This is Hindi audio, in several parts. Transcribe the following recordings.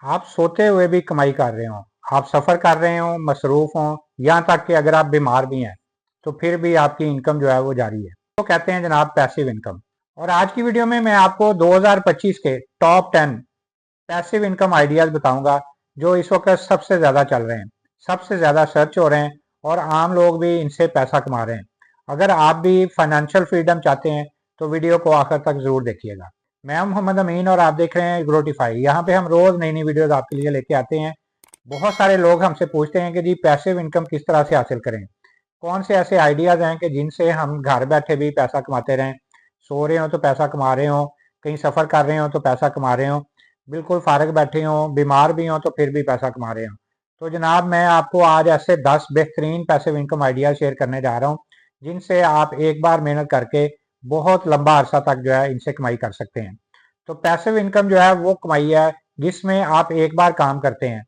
आप सोते हुए भी कमाई कर रहे हो, आप सफ़र कर रहे हो, मसरूफ़ हो, यहाँ तक कि अगर आप बीमार भी हैं तो फिर भी आपकी इनकम जो है वो जारी है। तो कहते हैं जनाब पैसिव इनकम। और आज की वीडियो में मैं आपको 2025 के टॉप 10 पैसिव इनकम आइडियाज़ बताऊंगा जो इस वक्त सबसे ज़्यादा चल रहे हैं, सबसे ज़्यादा सर्च हो रहे हैं और आम लोग भी इनसे पैसा कमा रहे हैं। अगर आप भी फाइनेंशियल फ्रीडम चाहते हैं तो वीडियो को आखिर तक ज़रूर देखिएगा। मैं हूं मोहम्मद अमीन और आप देख रहे हैं ग्रोटिफाई। यहाँ पे हम रोज़ नई नई वीडियोज़ आपके लिए लेके आते हैं। बहुत सारे लोग हमसे पूछते हैं कि जी पैसिव इनकम किस तरह से हासिल करें, कौन से ऐसे आइडियाज़ हैं कि जिनसे हम घर बैठे भी पैसा कमाते रहें, सो रहे हो तो पैसा कमा रहे हो, कहीं सफ़र कर रहे हो तो पैसा कमा रहे हो, बिल्कुल फारग बैठे हो, बीमार भी हो तो फिर भी पैसा कमा रहे हो। तो जनाब मैं आपको आज ऐसे 10 बेहतरीन पैसिव इनकम आइडिया शेयर करने जा रहा हूँ जिनसे आप एक बार मेहनत करके बहुत लंबा अरसा तक जो है इनसे कमाई कर सकते हैं। तो पैसिव इनकम जो है वो कमाई है जिसमें आप एक बार काम करते हैं,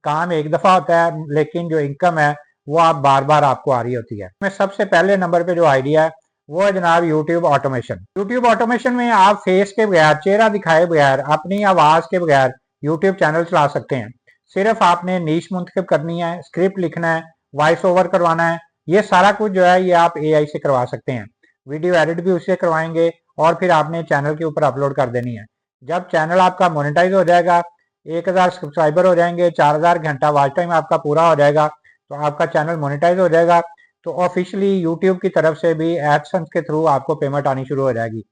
काम एक दफा होता है, लेकिन जो इनकम है वो आप बार बार आपको आ रही होती है। मैं सबसे पहले नंबर पे जो आइडिया है वो है जनाब यूट्यूब ऑटोमेशन। यूट्यूब ऑटोमेशन में आप फेस के बगैर, चेहरा दिखाए बगैर, अपनी आवाज के बगैर यूट्यूब चैनल चला सकते हैं। सिर्फ आपने नीश मुंतखब करनी है, स्क्रिप्ट लिखना है, वॉइस ओवर करवाना है, ये सारा कुछ जो है ये आप एआई से करवा सकते हैं। वीडियो एडिट भी उससे करवाएंगे और फिर आपने चैनल के ऊपर अपलोड कर देनी है। जब चैनल आपका मोनेटाइज हो जाएगा, 1000 सब्सक्राइबर हो जाएंगे, 4000 घंटा वॉच टाइम आपका पूरा हो जाएगा, तो आपका चैनल मोनेटाइज हो जाएगा। तो ऑफिशियली यूट्यूब की तरफ से भी एडसेंस के थ्रू आपको पेमेंट आनी शुरू हो जाएगी।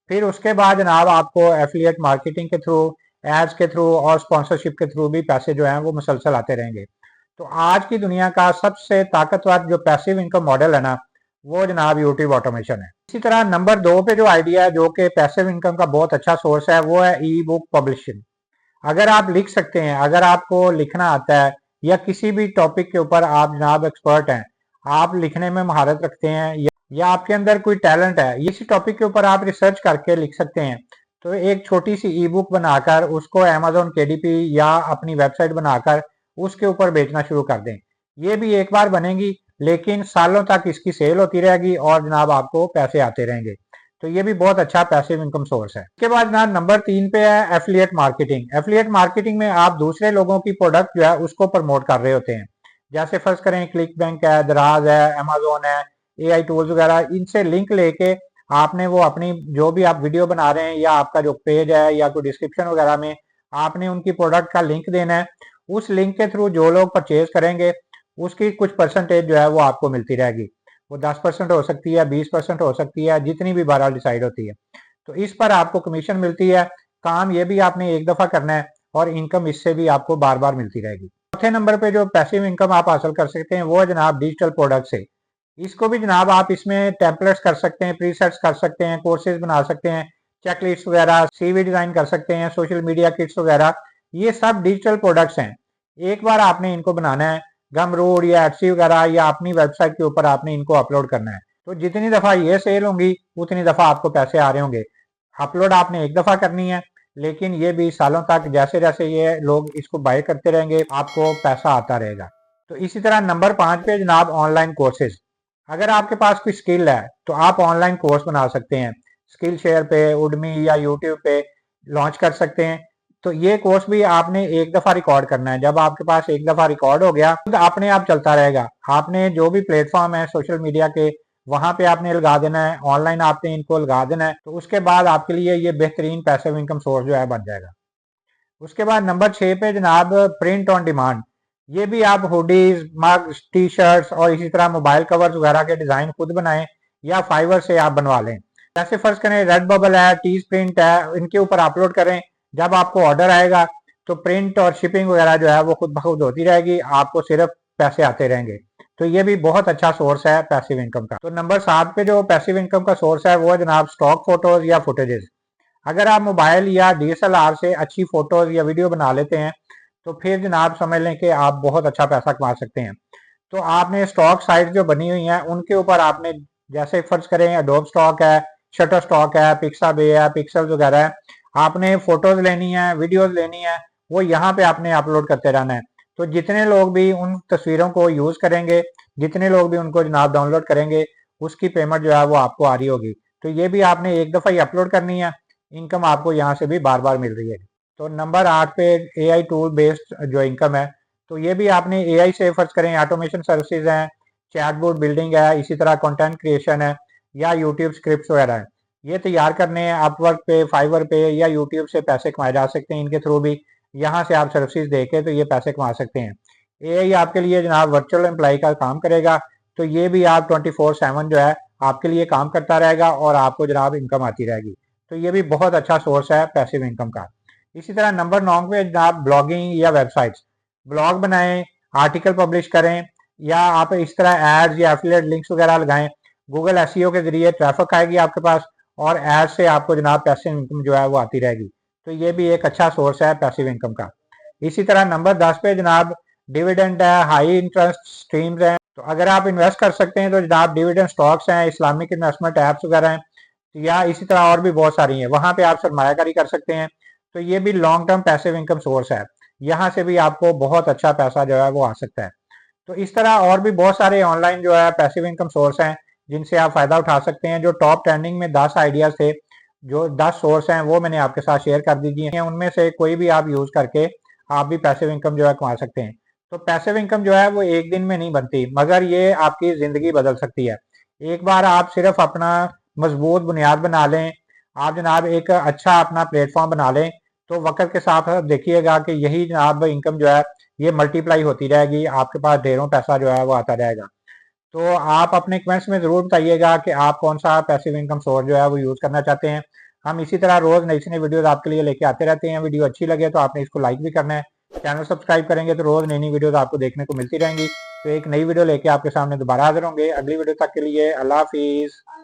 फिर उसके बाद जनाब आपको एफिलिएट मार्केटिंग के थ्रू, एड्स के थ्रू और स्पॉन्सरशिप के थ्रू भी पैसे जो हैं वो मुसलसल आते रहेंगे। तो आज की दुनिया का सबसे ताकतवर जो पैसिव इनकम मॉडल है ना, वो जनाब यूट्यूब ऑटोमेशन है। इसी तरह नंबर 2 पे जो आइडिया है जो कि पैसिव इनकम का बहुत अच्छा सोर्स है वो है ई बुक पब्लिशिंग। अगर आप लिख सकते हैं, अगर आपको लिखना आता है या किसी भी टॉपिक के ऊपर आप जनाब एक्सपर्ट हैं, आप लिखने में महारत रखते हैं या आपके अंदर कोई टैलेंट है, इसी टॉपिक के ऊपर आप रिसर्च करके लिख सकते हैं, तो एक छोटी सी ई बुक बनाकर उसको अमेजोन केडीपी या अपनी वेबसाइट बनाकर उसके ऊपर बेचना शुरू कर दें। ये भी एक बार बनेगी लेकिन सालों तक इसकी सेल होती रहेगी और जनाब आपको पैसे आते रहेंगे। तो ये भी बहुत अच्छा पैसिव इनकम सोर्स है। इसके बाद जनाब नंबर 3 पे है एफिलिएट मार्केटिंग। एफिलिएट मार्केटिंग में आप दूसरे लोगों की प्रोडक्ट जो है उसको प्रमोट कर रहे होते हैं। जैसे फर्ज करें क्लिक बैंक है, दराज है, अमेजोन है, एआई टूल्स वगैरह, इनसे लिंक लेके आपने वो अपनी जो भी आप वीडियो बना रहे हैं या आपका जो पेज है या कोई डिस्क्रिप्शन वगैरह में आपने उनकी प्रोडक्ट का लिंक देना है। उस लिंक के थ्रू जो लोग परचेज करेंगे उसकी कुछ परसेंटेज जो है वो आपको मिलती रहेगी। वो 10% हो सकती है, 20% हो सकती है, जितनी भी बहरहाल डिसाइड होती है। तो इस पर आपको कमीशन मिलती है। काम ये भी आपने एक दफा करना है और इनकम इससे भी आपको बार बार मिलती रहेगी। चौथे नंबर पे जो पैसिव इनकम आप हासिल कर सकते हैं वो है जनाब डिजिटल प्रोडक्ट से। इसको भी जनाब आप इसमें टेम्पलेट्स कर सकते हैं, प्रीसेट्स कर सकते हैं, कोर्सेज बना सकते हैं, चेकलिस्ट वगैरह, सीवी डिजाइन कर सकते हैं, सोशल मीडिया किट्स वगैरह, ये सब डिजिटल प्रोडक्ट्स हैं। एक बार आपने इनको बनाना है, गमरोड या एटसी वगैरह या अपनी वेबसाइट के ऊपर आपने इनको अपलोड करना है। तो जितनी दफा ये सेल होंगी उतनी दफा आपको पैसे आ रहे होंगे। अपलोड आपने एक दफा करनी है लेकिन ये भी सालों तक जैसे जैसे ये लोग इसको बाय करते रहेंगे आपको पैसा आता रहेगा। तो इसी तरह नंबर 5 पे जनाब ऑनलाइन कोर्सेज। अगर आपके पास कोई स्किल है तो आप ऑनलाइन कोर्स बना सकते हैं, स्किल शेयर पे, उडमी या यूट्यूब पे लॉन्च कर सकते हैं। तो ये कोर्स भी आपने एक दफा रिकॉर्ड करना है। जब आपके पास एक दफा रिकॉर्ड हो गया तो अपने आप चलता रहेगा। आपने जो भी प्लेटफॉर्म है सोशल मीडिया के, वहां पे आपने लगा देना है, ऑनलाइन आपने इनको लगा देना है, तो उसके बाद आपके लिए ये बेहतरीन पैसिव इनकम सोर्स जो है बन जाएगा। उसके बाद नंबर 6 पे जनाब प्रिंट ऑन डिमांड। ये भी आप हुडीज, मग्स, टी शर्ट्स और इसी तरह मोबाइल कवर्स वगैरह के डिजाइन खुद बनाएं या फाइवर से आप बनवा लें। जैसे फर्ज करें रेड बबल है, टीज प्रिंट है, इनके ऊपर अपलोड करें। जब आपको ऑर्डर आएगा तो प्रिंट और शिपिंग वगैरह जो है वो खुद ब खुद होती रहेगी, आपको सिर्फ पैसे आते रहेंगे। तो ये भी बहुत अच्छा सोर्स है पैसिव इनकम का। तो नंबर 7 पे जो पैसिव इनकम का सोर्स है वो है जनाब स्टॉक फोटोज या फुटेजेस। अगर आप मोबाइल या डीएसएलआर से अच्छी फोटोज या वीडियो बना लेते हैं तो फिर जनाब समझ लें कि आप बहुत अच्छा पैसा कमा सकते हैं। तो आपने स्टॉक साइट जो बनी हुई हैं उनके ऊपर आपने, जैसे फर्ज करें एडोब स्टॉक है, शटर स्टॉक है, पिक्साबे है, पिक्सल वगैरह है, आपने फोटोज लेनी है, वीडियोज लेनी है, वो यहाँ पे आपने अपलोड करते रहना है। तो जितने लोग भी उन तस्वीरों को यूज करेंगे, जितने लोग भी उनको जनाब डाउनलोड करेंगे, उसकी पेमेंट जो है वो आपको आ रही होगी। तो ये भी आपने एक दफा ही अपलोड करनी है, इनकम आपको यहाँ से भी बार बार मिल रही है। तो नंबर 8 पे AI टूल बेस्ड जो इनकम है, तो ये भी आपने AI से फर्ज करें ऑटोमेशन सर्विसेज हैं, चैटबॉट बिल्डिंग है, इसी तरह कंटेंट क्रिएशन है या यूट्यूब स्क्रिप्ट्स वगैरह है, ये तैयार करने हैं। अपवर्क पे, फाइवर पे या यूट्यूब से पैसे कमाए जा सकते हैं इनके थ्रू भी। यहाँ से आप सर्विसेज दे के तो ये पैसे कमा सकते हैं। AI आपके लिए जनाब वर्चुअल एम्प्लॉय का काम करेगा, तो ये भी आप 24/7 जो है आपके लिए काम करता रहेगा और आपको जनाब इनकम आती रहेगी। तो ये भी बहुत अच्छा सोर्स है पैसिव इनकम का। इसी तरह नंबर 9 पे जनाब ब्लॉगिंग या वेबसाइट्स, ब्लॉग बनाएं, आर्टिकल पब्लिश करें या आप इस तरह एड्स या एफिलिएट लिंक्स वगैरह लगाएं। गूगल एसईओ के जरिए ट्रैफिक आएगी आपके पास और एड से आपको जनाब पैसिव इनकम जो है वो आती रहेगी। तो ये भी एक अच्छा सोर्स है पैसिव इनकम का। इसी तरह नंबर 10 पे जनाब डिविडेंड है, हाई इंटरेस्ट स्ट्रीम्स हैं। तो अगर आप इन्वेस्ट कर सकते हैं तो जनाब डिविडेंड स्टॉक्स हैं, इस्लामिक इन्वेस्टमेंट ऐप्स वगैरह हैं, या इसी तरह और भी बहुत सारी हैं, वहां पे आप सरमायाकारी कर सकते हैं। तो ये भी long term passive income source है, यहाँ से भी आपको बहुत अच्छा पैसा जो है वो आ सकता है। तो इस तरह और भी बहुत सारे ऑनलाइन जो है पैसिव इनकम सोर्स हैं जिनसे आप फायदा उठा सकते हैं। जो टॉप ट्रेंडिंग में 10 आइडियाज थे, जो 10 सोर्स हैं, वो मैंने आपके साथ शेयर कर दीजिए। उनमें से कोई भी आप यूज करके आप भी पैसिव इनकम जो है कमा सकते हैं। तो पैसिव इनकम जो है वो एक दिन में नहीं बनती, मगर ये आपकी जिंदगी बदल सकती है। एक बार आप सिर्फ अपना मजबूत बुनियाद बना लें, आप जनाब एक अच्छा अपना प्लेटफॉर्म बना लें, तो वक्त के साथ आप देखिएगा कि यही जनाब इनकम जो है ये मल्टीप्लाई होती रहेगी, आपके पास ढेरों पैसा जो है वो आता रहेगा। तो आप अपने कमेंट्स में ज़रूर बताइएगा कि आप कौन सा पैसिव इनकम सोर्स जो है वो यूज़ करना चाहते हैं। हम इसी तरह रोज़ नई से नई वीडियोस आपके लिए लेके आते रहते हैं। वीडियो अच्छी लगे तो आपने इसको लाइक भी करना है, चैनल सब्सक्राइब करेंगे तो रोज़ नई नई वीडियोस आपको देखने को मिलती रहेंगी। तो एक नई वीडियो लेके आपके सामने दोबारा हाजिर होंगे। अगली वीडियो तक के लिए अल्लाह हाफिज़।